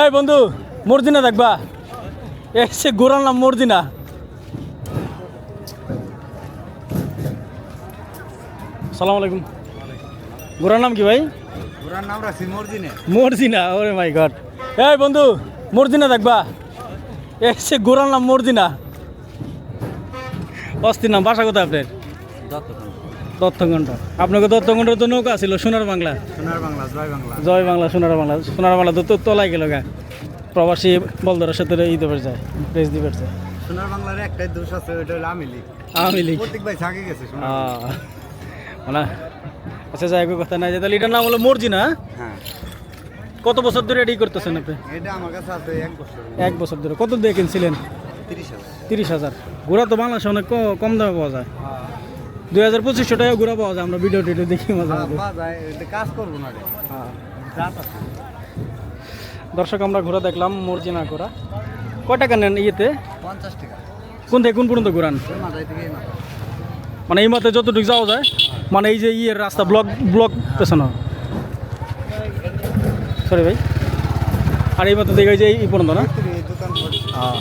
এই বন্ধু মর্জিনা দেখবা এসে ঘোরার নাম মর্জিনা। সালাম আলাইকুম। ঘোরার নাম কি ভাই? ঘোড়ার নাম রাখছি মর্জিনা। মর্জিনা, ওরে মাই গড। এই বন্ধু মর্জিনা দেখবা এসে ঘোরার নাম মর্জিনা। অস্থির নাম। বাসা কোথায় আপনার? দত্তগণ্ড। আপনাকে দত্তগণ্ডের তো নৌকা ছিল সোনার বাংলা। সোনার বাংলা, জয় বাংলা। জয় বাংলা, সোনার বাংলা। সোনার বাংলা তো তলাই গেল গা। প্রবাসী বলদরের সাথে ই দেবে যায়, প্রেস দিবে যায়। সোনার বাংলার একটাই দোষ আছে, ওইটা হলো আওয়ামী লীগ। আওয়ামী লীগ। প্রত্যেক ভাই থাকে গেছে সোনার বাংলা। মানে আচ্ছা যাই হোক, কথা নাই যে তাহলে এটার নাম হলো মর্জিনা। হ্যাঁ, কত বছর ধরে এটাই করতেছেন আপনি? এটা আমার কাছে আছে 1 বছর। 1 বছর ধরে। কত দিয়ে কিনছিলেন? 30,000। 30,000। ঘোড়া তো বাংলাদেশে অনেক কম দামে পাওয়া যায়। 2000-2500 টাকা ঘোড়া পাওয়া যায়। আমরা ভিডিও টিডিও দেখি মাঝে মাঝে। বাজায় এটা কাজ করবো না রে। হ্যাঁ। জাত আছে। দর্শক আমরা ঘোড়া দেখলাম, মর্জিনা ঘোড়া। কয় টাকা নেন ইয়েতে? 50 টাকা। কোন থেকে কোন পর্যন্ত ঘোরান? এই মাথায় থেকে এই মাথা। মানে এই মাথায় যতটুকু যাওয়া যায়, মানে এই যে ইয়ের রাস্তা ব্লক পেছানো। সরি ভাই। আর এই মাথা থেকে এই যে এই পর্যন্ত না? এই দোকান করছি। হ্যাঁ।